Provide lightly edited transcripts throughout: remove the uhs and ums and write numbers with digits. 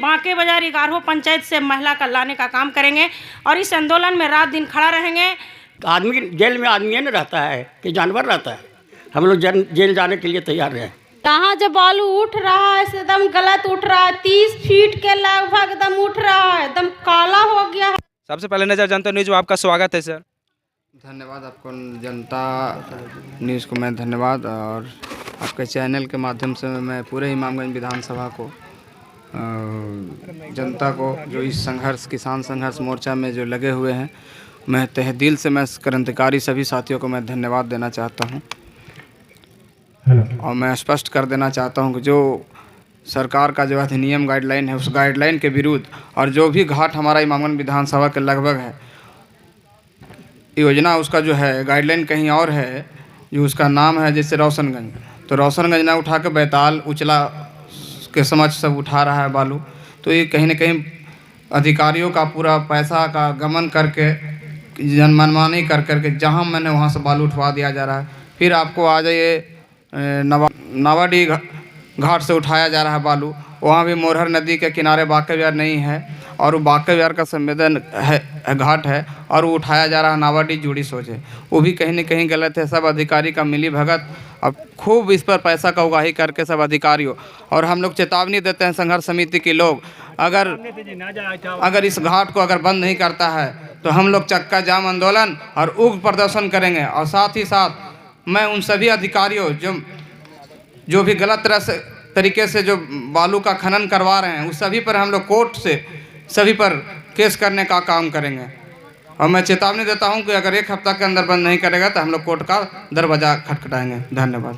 बांके बाजार 11 पंचायत से महिला का लाने का काम करेंगे और इस आंदोलन में रात दिन खड़ा रहेंगे। आदमी जेल में आदमी नहीं रहता है कि जानवर रहता है। हम लोग जेल जाने के लिए तैयार हैं। यहाँ जब बालू उठ रहा है एकदम गलत उठ रहा है, 30 फीट के लगभग एकदम उठ रहा है, एकदम काला हो गया है। सबसे पहले नजर जनता न्यूज में आपका स्वागत है सर। धन्यवाद आपको जनता न्यूज़ को मैं धन्यवाद, और आपके चैनल के माध्यम से मैं पूरे इमामगंज विधानसभा को जनता को जो इस संघर्ष किसान संघर्ष मोर्चा में जो लगे हुए हैं, मैं तहे दिल से मैं क्रांतिकारी सभी साथियों को मैं धन्यवाद देना चाहता हूं। और मैं स्पष्ट कर देना चाहता हूं कि जो सरकार का जो अधिनियम गाइडलाइन है, उस गाइडलाइन के विरुद्ध और जो भी घाट हमारा इमामगंज विधानसभा के लगभग है योजना, उसका जो है गाइडलाइन कहीं और है, जो उसका नाम है जैसे रोशनगंज, तो रोशनगंज ना उठा के बैताल उचला के समक्ष सब उठा रहा है बालू। तो ये कहीं ना कहीं अधिकारियों का पूरा पैसा का गमन करके मनमानी कर करके जहाँ मैंने वहाँ से बालू उठवा दिया जा रहा है। फिर आपको आ जाइए नावाडी घाट से उठाया जा रहा है बालू, वहाँ भी मोरहर नदी के किनारे बांके बिहार नहीं है और वो बांके बिहार का संवेदन है घाट है, और वो उठाया जा रहा है नावाडी जुड़ी सोचे, वो भी कहीं न कहीं गलत है। सब अधिकारी का मिली भगत अब खूब इस पर पैसा का उगाही करके सब अधिकारियों, और हम लोग चेतावनी देते हैं संघर्ष समिति के लोग, अगर इस घाट को अगर बंद नहीं करता है तो हम लोग चक्का जाम आंदोलन और उग्र प्रदर्शन करेंगे। और साथ ही साथ मैं उन सभी अधिकारियों जो भी गलत तरीके से जो बालू का खनन करवा रहे हैं, उस सभी पर हम लोग कोर्ट से सभी पर केस करने का काम करेंगे। और मैं चेतावनी देता हूं कि अगर 1 हफ्ता के अंदर बंद नहीं करेगा तो हम लोग कोर्ट का दरवाजा खटखटाएंगे। धन्यवाद।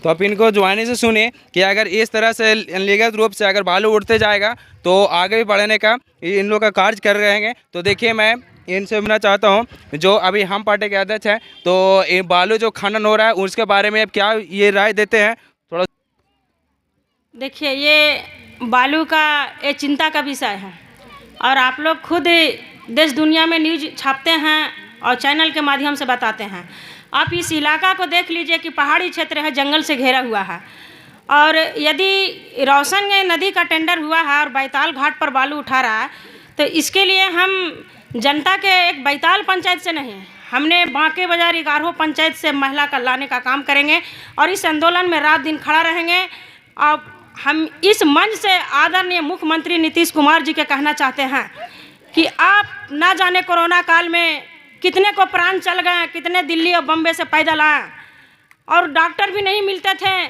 तो आप इनको जुबानी से सुने कि अगर इस तरह से अनलिखित रूप से अगर बालू उठते जाएगा तो आगे भी बढ़ने का इन लोग का कार्य कर रहे हैं। तो देखिए, मैं इनसे मिलना चाहता हूं जो अभी हम पार्टी के अध्यक्ष हैं, तो ये बालू जो खनन हो रहा है उसके बारे में अब क्या ये राय देते हैं थोड़ा। देखिए, ये बालू का ये चिंता का विषय है और आप लोग खुद देश दुनिया में न्यूज छापते हैं और चैनल के माध्यम से बताते हैं। आप इस इलाका को देख लीजिए कि पहाड़ी क्षेत्र है, जंगल से घेरा हुआ है, और यदि रोशनगंज नदी का टेंडर हुआ है और बैताल घाट पर बालू उठा रहा है, तो इसके लिए हम जनता के एक बैताल पंचायत से नहीं, हमने बांके बाजार 11 पंचायत से महिला का लाने का काम करेंगे और इस आंदोलन में रात दिन खड़ा रहेंगे। और हम इस मंच से आदरणीय मुख्यमंत्री नीतीश कुमार जी के कहना चाहते हैं कि आप ना जाने कोरोना काल में कितने को प्राण चल गए, कितने दिल्ली और बम्बे से पैदल आए और डॉक्टर भी नहीं मिलते थे।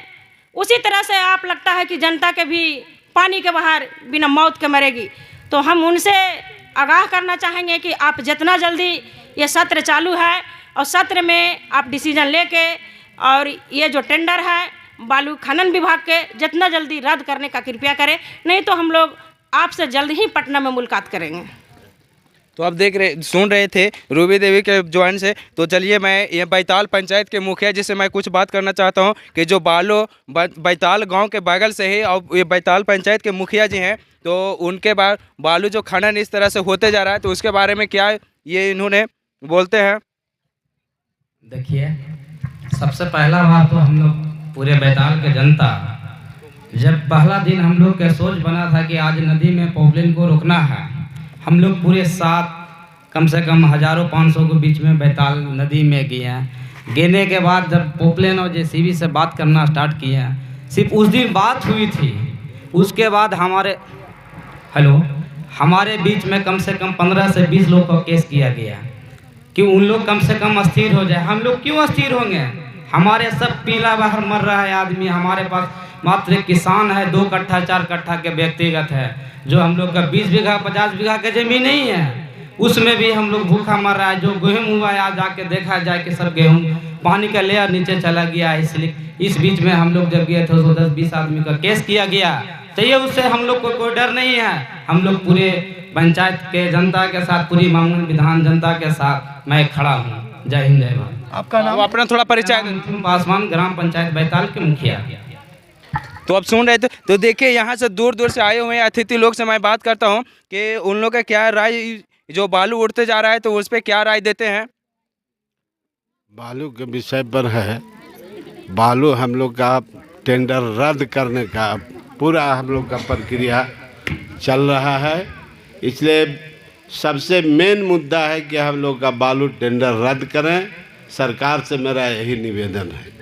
उसी तरह से आप लगता है कि जनता के भी पानी के बाहर बिना मौत के मरेगी। तो हम उनसे आगाह करना चाहेंगे कि आप जितना जल्दी ये सत्र चालू है और सत्र में आप डिसीजन लेके और ये जो टेंडर है बालू खनन विभाग के जितना जल्दी रद्द करने का कृपया करें, नहीं तो हम लोग आपसे जल्द ही पटना में मुलाकात करेंगे। तो आप सुन रहे थे रूबी देवी के ज्वाइन से। तो चलिए, मैं ये बैताल पंचायत के मुखिया जी से मैं कुछ बात करना चाहता हूं कि जो बैताल गांव के बगल से ही और ये बैताल पंचायत के मुखिया जी हैं, तो उनके बाद बालू जो खनन इस तरह से होते जा रहा है, तो उसके बारे में क्या ये इन्होंने बोलते हैं। देखिए, सबसे पहला बात तो हम लोग पूरे बैताल के जनता, जब पहला दिन हम लोग का सोच बना था कि आज नदी में पॉपुलेन को रोकना है, हम लोग पूरे साथ कम से कम 1000-500 के बीच में बैताल नदी में गए हैं। गिरने के बाद जब पॉपुलेन और जेसीबी से बात करना स्टार्ट किए हैं, सिर्फ उस दिन बात हुई थी। उसके बाद हमारे बीच में कम से कम 15 से 20 लोग को केस किया गया कि उन लोग कम से कम अस्थिर हो जाए। हम लोग क्यों अस्थिर होंगे? हमारे सब पीला बाहर मर रहा है आदमी। हमारे पास मात्र एक किसान है, 2 कट्ठा 4 कट्ठा के व्यक्तिगत है, जो हम लोग का 20 बीघा 50 बीघा के जमीन नहीं है, उसमें भी हम लोग भूखा मर रहा है। जो गेहूँ हुआ है आज जाके देखा जाए कि सब गेहूँ पानी का लेयर नीचे चला गया है। इसलिए इस बीच में हम लोग जब गए थे उसको 10-20 आदमी का केस किया गया। तो ये उससे हम लोग को कोई डर नहीं है। हम लोग पूरे पंचायत के जनता के साथ, पूरी इमामगंज विधान जनता के साथ मैं खड़ा हूँ। जय हिंद, जय भारत। आपका नाम? अपना थोड़ा परिचय दें। पासवान, ग्राम पंचायत बैताल के मुखिया। तो आप सुन रहे थे। तो देखिए, यहाँ से दूर दूर से आए हुए अतिथि लोग से मैं बात करता हूँ कि उन लोग का क्या राय, जो बालू उड़ते जा रहा है तो उस पर क्या राय देते हैं। बालू के विषय पर है, बालू हम लोग का टेंडर रद्द करने का पूरा हम लोग का प्रक्रिया चल रहा है। इसलिए सबसे मेन मुद्दा है कि हम लोग का बालू टेंडर रद्द करें। सरकार से मेरा यही निवेदन है।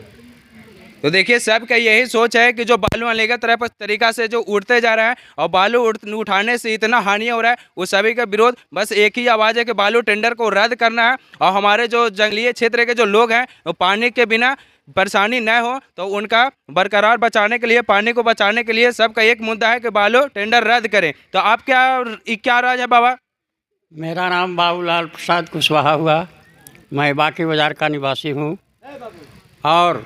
तो देखिए सबका यही सोच है कि जो बालू अनलीगल तरीका से जो उड़ते जा रहा है और बालू उठाने से इतना हानि हो रहा है, वो सभी का विरोध बस एक ही आवाज़ है कि बालू टेंडर को रद्द करना है। और हमारे जो जंगलीय क्षेत्र के जो लोग हैं वो पानी के बिना परेशानी न हो, तो उनका बरकरार बचाने के लिए, पानी को बचाने के लिए सबका एक मुद्दा है कि बालू टेंडर रद्द करें। तो आप क्या राज है बाबा? मेरा नाम बाबूलाल प्रसाद कुशवाहा हुआ। मैं बाकी बाज़ार का निवासी हूँ। और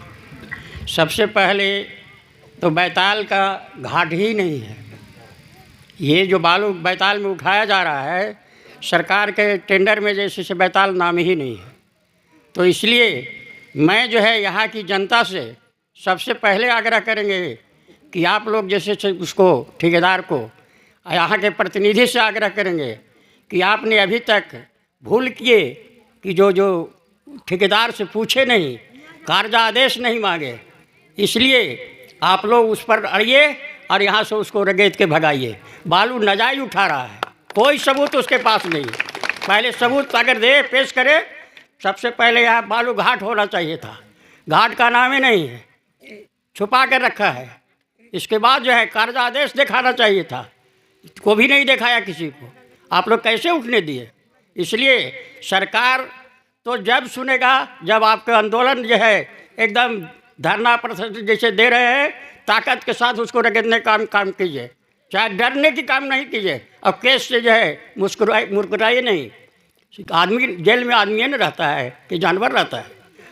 सबसे पहले तो बैताल का घाट ही नहीं है। ये जो बालू बैताल में उठाया जा रहा है, सरकार के टेंडर में जैसे से बैताल नाम ही नहीं है। तो इसलिए मैं जो है यहाँ की जनता से सबसे पहले आग्रह करेंगे कि आप लोग जैसे से उसको ठेकेदार को, यहाँ के प्रतिनिधि से आग्रह करेंगे कि आपने अभी तक भूल किए कि जो ठेकेदार से पूछे नहीं, कर्जा आदेश नहीं मांगे, इसलिए आप लोग उस पर अड़िए और यहाँ से उसको रगेद के भगाइए। बालू नाजायज उठा रहा है, कोई सबूत उसके पास नहीं। पहले सबूत अगर दे पेश करे, सबसे पहले यहाँ बालू घाट होना चाहिए था। घाट का नाम ही नहीं है, छुपा कर रखा है। इसके बाद जो है कर्जा आदेश दिखाना चाहिए था, को भी नहीं दिखाया किसी को। आप लोग कैसे उठने दिए? इसलिए सरकार तो जब सुनेगा जब आपका आंदोलन जो है एकदम धरना प्रदर्शन जैसे दे रहे हैं, ताकत के साथ उसको रगड़ने काम कीजिए, चाहे डरने की काम नहीं कीजिए। और केस से जो है मुस्कुराइए नहीं। आदमी जेल में आदमी नहीं रहता है कि जानवर रहता है।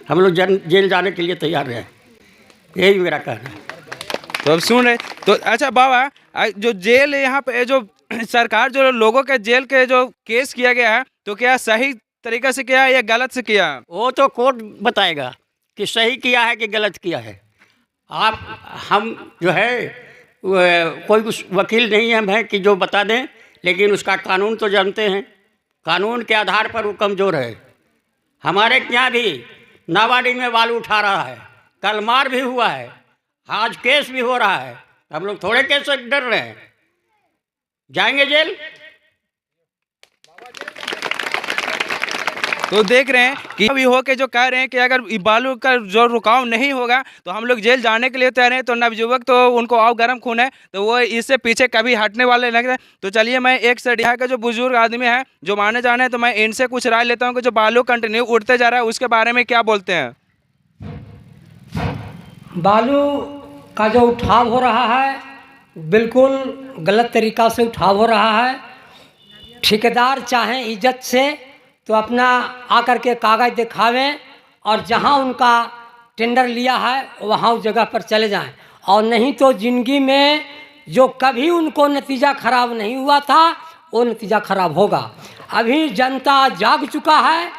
हम लोग जेल जाने के लिए तैयार हैं, यही मेरा कहना है। तो अब सुन रहे तो अच्छा बाबा, जो जेल यहाँ पे जो सरकार जो लोगों के जेल के जो केस किया गया है, तो क्या सही तरीका से किया है या गलत से किया? वो तो कोर्ट बताएगा कि सही किया है कि गलत किया है। हम जो है कोई उस वकील नहीं हम हैं कि जो बता दें, लेकिन उसका कानून तो जानते हैं। कानून के आधार पर वो कमज़ोर है। हमारे यहाँ भी नाबार्ड में बालू उठा रहा है, कल मार भी हुआ है, आज केस भी हो रहा है। हम लोग थोड़े केस से डर रहे हैं, जाएंगे जेल। तो देख रहे हैं कि अभी हो के जो कह रहे हैं कि अगर बालू का जो रुकाव नहीं होगा तो हम लोग जेल जाने के लिए तैयार हैं। तो नवयुवक तो उनको आओ गर्म खून है, तो वो इससे पीछे कभी हटने वाले नहीं हैं। तो चलिए मैं एक से यहाँ के जो बुजुर्ग आदमी हैं जो माने जाने हैं, तो मैं इनसे कुछ राय लेता हूँ कि जो बालू कंटिन्यू उड़ते जा रहा है उसके बारे में क्या बोलते हैं। बालू का जो उठाव हो रहा है बिल्कुल गलत तरीक़ा से उठाव हो रहा है। ठेकेदार चाहें इज्जत से तो अपना आकर के कागज़ दिखावें और जहां उनका टेंडर लिया है वहां उस जगह पर चले जाएं, और नहीं तो ज़िंदगी में जो कभी उनको नतीजा ख़राब नहीं हुआ था वो नतीजा ख़राब होगा। अभी जनता जाग चुका है।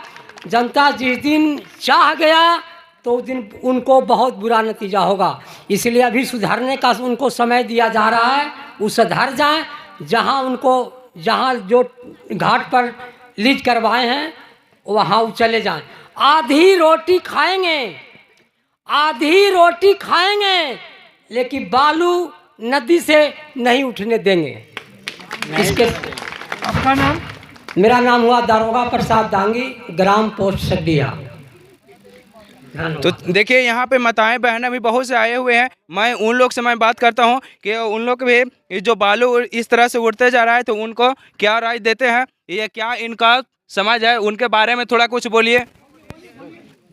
जनता जिस दिन चाह गया तो उस दिन उनको बहुत बुरा नतीजा होगा। इसलिए अभी सुधारने का उनको समय दिया जा रहा है, वो सुधर जाएं। जहाँ जो घाट पर लीज करवाए हैं वहाँ वो चले जाएं। आधी रोटी खाएंगे लेकिन बालू नदी से नहीं उठने देंगे। इसके आपका नाम? मेरा नाम हुआ दारोगा प्रसाद दांगी, ग्राम पोस्ट सड्डिया। तो देखिए यहाँ पे माताएं बहनें भी बहुत से आए हुए हैं। मैं उन लोग से मैं बात करता हूँ कि उन लोग भी जो बालू इस तरह से उड़ते जा रहा है तो उनको क्या राय देते हैं, ये क्या इनका समझ है, उनके बारे में थोड़ा कुछ बोलिए।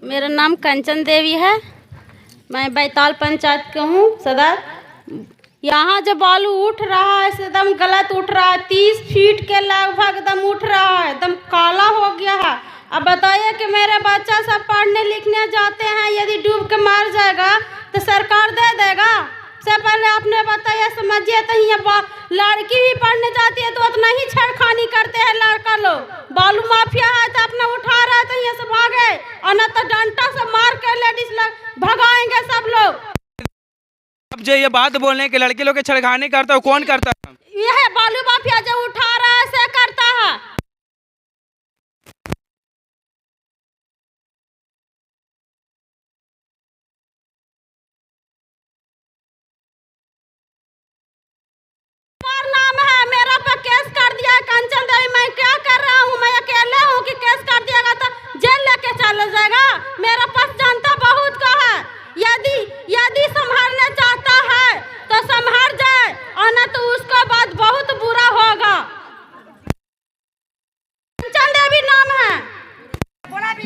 मेरा नाम कंचन देवी है, मैं बैताल पंचायत का हूँ सदर। यहाँ जो बालू उठ रहा है एकदम गलत उठ रहा है, 30 फीट के लगभग एकदम उठ रहा है, एकदम काला हो गया है। अब बताइए कि मेरे बच्चा सब पढ़ने लिखने जाते हैं, यदि डूब के मार जाएगा तो सरकार दे देगा? से पहले आपने बताया समझिए। तो यहाँ लड़की भी पढ़ने जाती है तो उतना ही छेड़खानी करते हैं लड़का लोग। बालू माफिया है तो अपना उठा रहा है तो यहाँ से भागे, और न तो डंडा से मार के लेडीज लोग भगाएंगे सब लोग। अब जो ये बात बोलने के लड़के लोग के छेड़खानी करता है, कौन करता है? यह बालू माफिया जो उठा रहा है से करता है। नाम है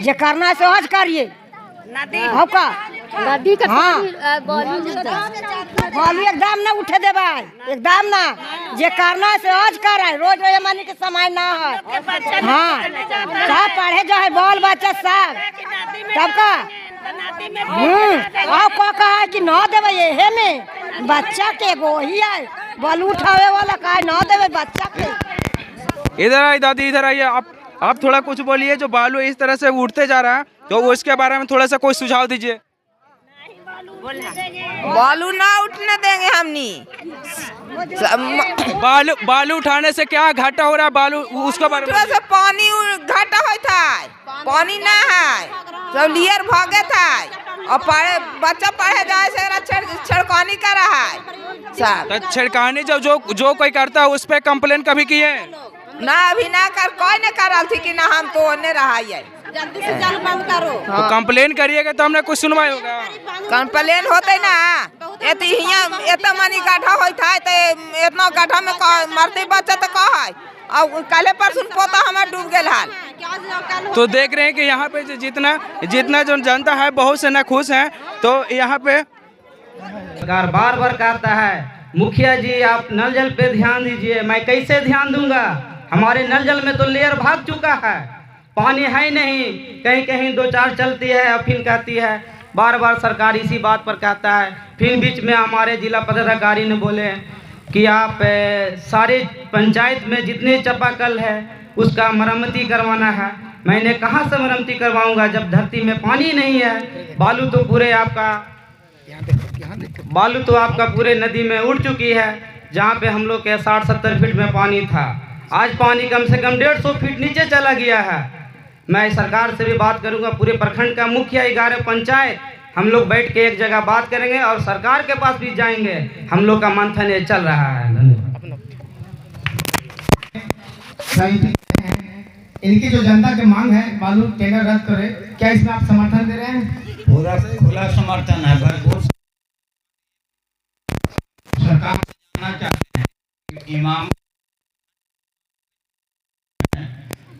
जे करना है से आज करिए हो का नदी का हाँ बालू बालू एकदम ना उठे देबा एकदम ना जे करना है से आज कर रोज रोज मानी के समय ना है हाँ सब पढ़े जो है बाल बच्चा सब तब का आप को कहा है कि ना देवे ये में बच्चा के गो ही है बालू उठावे वाला कहा ना देवे बच्चा के। इधर आइए दादी, इधर आइए। आप थोड़ा कुछ बोलिए, जो बालू इस तरह से उठते जा रहा है तो उसके बारे में थोड़ा सा कोई सुझाव दीजिए। बालू ना उठने देंगे हमनी। बालू उठाने से क्या घाटा हो रहा है? बालू उसके बारे में से पानी घाटा होता है, पानी ना है, सब लियर भागे था और पढ़े बच्चा पढ़े जाए से छिड़कानी कर रहा है सब। तो छिड़कानी जो कोई करता है उस पे कंप्लेन कभी किए? ना अभी ना कर कोई ने करल थी कि ना हम तो ने रहा है। जल्दी से जल बंद करो। तो कंप्लेन करिएगा तो हमने कुछ सुनवाई होगा। कंप्लेन होते ना एत मनी गड्ढा होता है तो इतना गड्ढा में मरते बच्चा तो कहा है और कल परसों पोता हमारे डूब गए हाल। तो देख रहे हैं कि यहाँ पे जितना जो जनता है बहुत से ना खुश हैं। तो यहाँ पे सरकार बार बार कहता है मुखिया जी आप नल जल पे ध्यान दीजिए। मैं कैसे ध्यान दूंगा? हमारे नल जल में तो लेयर भाग चुका है, पानी है नहीं, कहीं कहीं 2-4 चलती है और फिर कहती है। बार बार सरकार इसी बात पर कहता है। फिर बीच में हमारे जिला पदाधिकारी ने बोले कि आप सारे पंचायत में जितने चापाकल है उसका मरम्मती करवाना है। मैंने कहाँ से मरम्मती करवाऊंगा जब धरती में पानी नहीं है? बालू तो आपका पूरे नदी में उड़ चुकी है। जहाँ पे हम लोग के 60-70 फीट में पानी था, आज पानी कम से कम 150 फीट नीचे चला गया है। मैं सरकार से भी बात करूंगा, पूरे प्रखंड का मुखिया 11 पंचायत हम लोग बैठ के एक जगह बात करेंगे और सरकार के पास भी जाएंगे। हम लोग का मंथन ये चल रहा है। इनकी जो जनता की मांग है बालू टेंडर रद्द करे, क्या इसमें आप समर्थन दे रहे हैं? पूरा खुला समर्थन है। भरपूर सरकार जानना चाहते हैं इमाम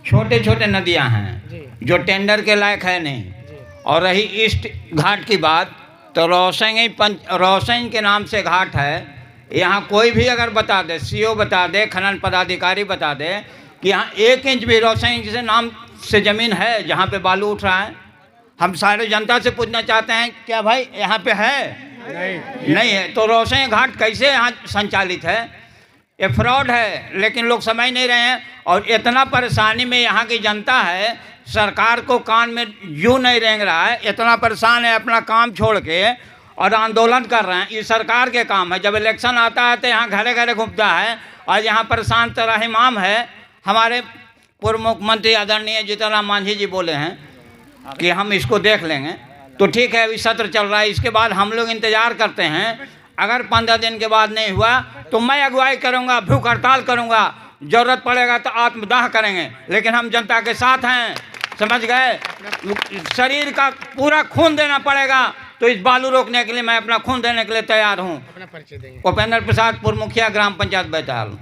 छोटे छोटे नदियां हैं जो टेंडर के लायक है नहीं। और रही ईस्ट घाट की बात, तो रोशंग के नाम से घाट है। यहाँ कोई भी अगर बता दे, सीओ बता दे, खनन पदाधिकारी बता दे कि यहाँ 1 इंच भी रोशंग से नाम से ज़मीन है जहाँ पे बालू उठ रहा है। हम सारे जनता से पूछना चाहते हैं क्या भाई यहाँ पे है? नहीं है। तो रोशंग घाट कैसे यहाँ संचालित है? ये फ्रॉड है, लेकिन लोग समझ नहीं रहे हैं। और इतना परेशानी में यहाँ की जनता है, सरकार को कान में यूँ नहीं रेंग रहा है, इतना परेशान है, अपना काम छोड़ के और आंदोलन कर रहे हैं। ये सरकार के काम है। जब इलेक्शन आता है तो यहाँ घरे घरे घूमता है और यहाँ परेशान तरह है। हमारे पूर्व मुख्यमंत्री आदरणीय जीतनराम मांझी जी बोले हैं कि हम इसको देख लेंगे। तो ठीक है, अभी सत्र चल रहा है, इसके बाद हम लोग इंतज़ार करते हैं। अगर 15 दिन के बाद नहीं हुआ तो मैं अगुवाई करूंगा, भूख हड़ताल करूंगा, जरूरत पड़ेगा तो आत्मदाह करेंगे, लेकिन हम जनता के साथ हैं। समझ गए? शरीर का पूरा खून देना पड़ेगा। तो इस बालू रोकने के लिए मैं अपना खून देने के लिए तैयार हूँ। उपेंद्र प्रसाद, पूर्व मुखिया, ग्राम पंचायत बैताल।